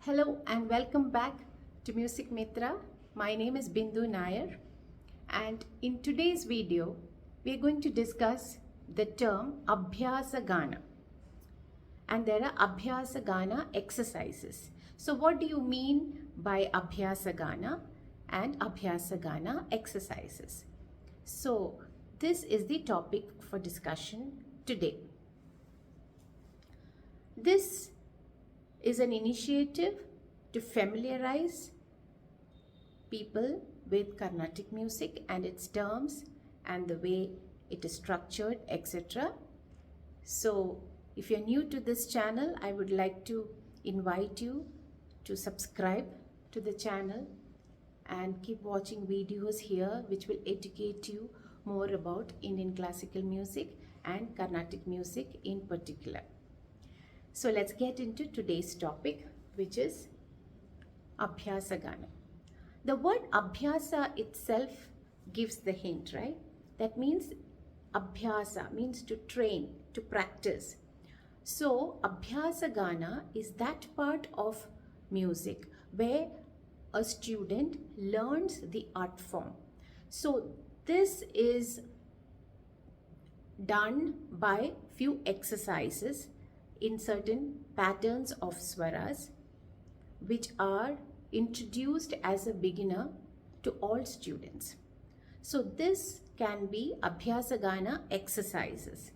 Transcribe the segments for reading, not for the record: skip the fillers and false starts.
Hello and welcome back to Music Mitra. My name is Bindu Nair, and in today's video we are going to discuss the term Abhyasa Gana, and there are Abhyasa Gana exercises. So what do you mean by Abhyasa Gana and Abhyasa Gana exercises? So this is the topic for discussion today. This is an initiative to familiarize people with Carnatic music and its terms and the way it is structured, etc. So if you're new to this channel, I would like to invite you to subscribe to the channel and keep watching videos here which will educate you more about Indian classical music and Carnatic music in particular. So let's get into today's topic, which is Abhyasa Gana. The word Abhyasa itself gives the hint, right? That means Abhyasa means to train, to practice. So Abhyasa Gana is that part of music where a student learns the art form. So this is done by few exercises in certain patterns of swaras which are introduced as a beginner to all students. So this can be Abhyasa Gana exercises.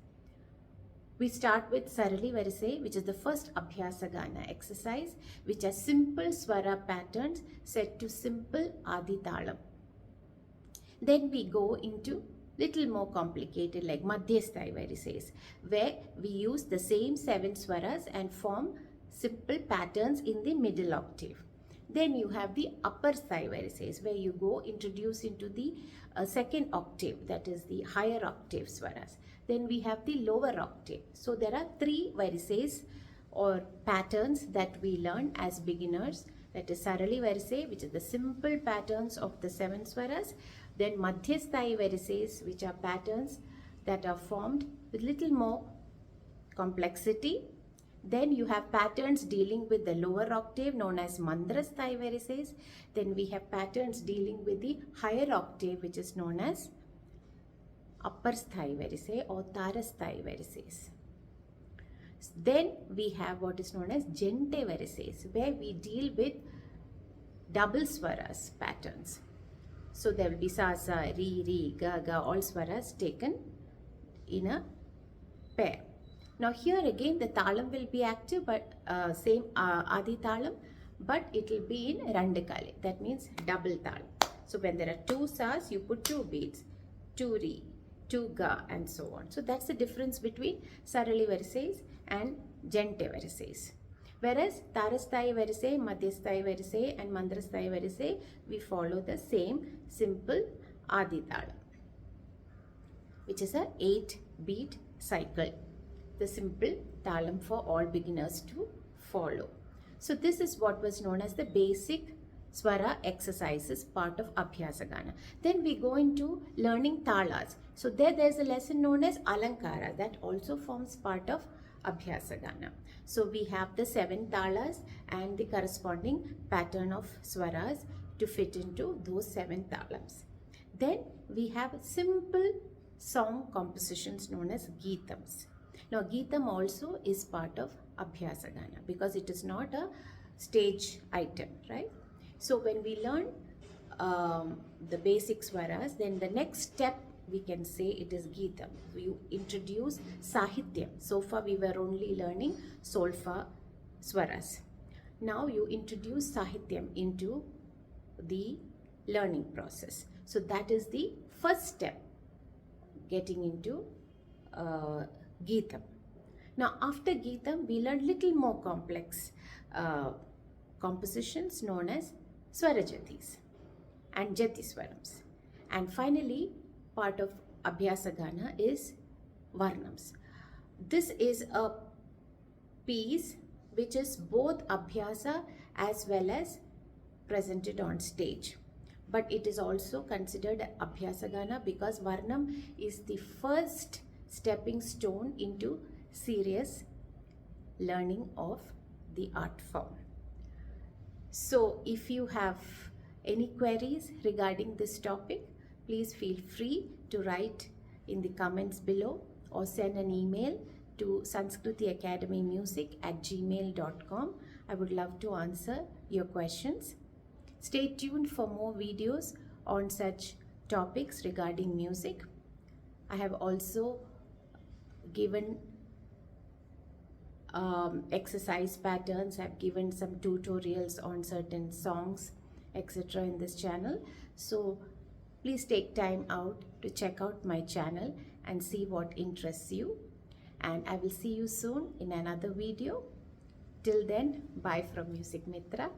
We start with Sarali Varise, which is the first Abhyasa Gana exercise, which are simple swara patterns set to simple Adi Talam. Then we go into little more complicated like Madhyasthai varises, where we use the same 7 swaras and form simple patterns in the middle octave. Then you have the upper sthai varises, where you go introduce into the second octave, that is the higher octave swaras. Then we have the lower octave. So there are 3 varises or patterns that we learn as beginners. That is Sarali Varise, which is the simple patterns of the 7 swaras. Then Madhyasthai varises, which are patterns that are formed with little more complexity. Then you have patterns dealing with the lower octave known as Mandrasthai varises. Then we have patterns dealing with the higher octave, which is known as Upper Sthai varise or Tarasthai varises. Then we have what is known as Gente varises, where we deal with double swaras patterns. So there will be sa, sa, ri, ga, ga, all swaras taken in a pair. Now here again the talam will be active, but same Adi talam, but it will be in Randakale. That means double talam. So when there are 2 sas, you put 2 beats, 2 ri, 2 ga, and so on. So that's the difference between Sarali varises and Gente varises. Whereas Tarasthai varise, Madhyasthai varise and Mandrasthai varise, we follow the same simple Adi Talam, which is a 8-beat cycle. The simple talam for all beginners to follow. So this is what was known as the basic swara exercises part of Abhyasa Gana. Then we go into learning talas. So there's a lesson known as Alankara that also forms part of Abhyasa Gana. So we have the 7 talas and the corresponding pattern of swaras to fit into those 7 talams. Then we have simple song compositions known as Geetams. Now Geetam also is part of Abhyasa Gana because it is not a stage item, right? So when we learn the basic swaras, then the next step we can say it is Geetam. You introduce Sahityam. So far we were only learning Solfa swaras. Now you introduce Sahityam into the learning process. So that is the first step, getting into Geetam. Now after Geetam, we learn little more complex compositions known as Swarajatis and Jatiswarams. And finally, part of Abhyasa Gana is Varnams. This is a piece which is both Abhyasa as well as presented on stage. But it is also considered Abhyasa Gana because Varnam is the first stepping stone into serious learning of the art form. So if you have any queries regarding this topic, please feel free to write in the comments below or send an email to sanskritiacademymusic@gmail.com. I would love to answer your questions. Stay tuned for more videos on such topics regarding music. I have also given exercise patterns. I've given some tutorials on certain songs, etc. in this channel. So please take time out to check out my channel and see what interests you. And I will see you soon in another video. Till then, bye from Music Mitra.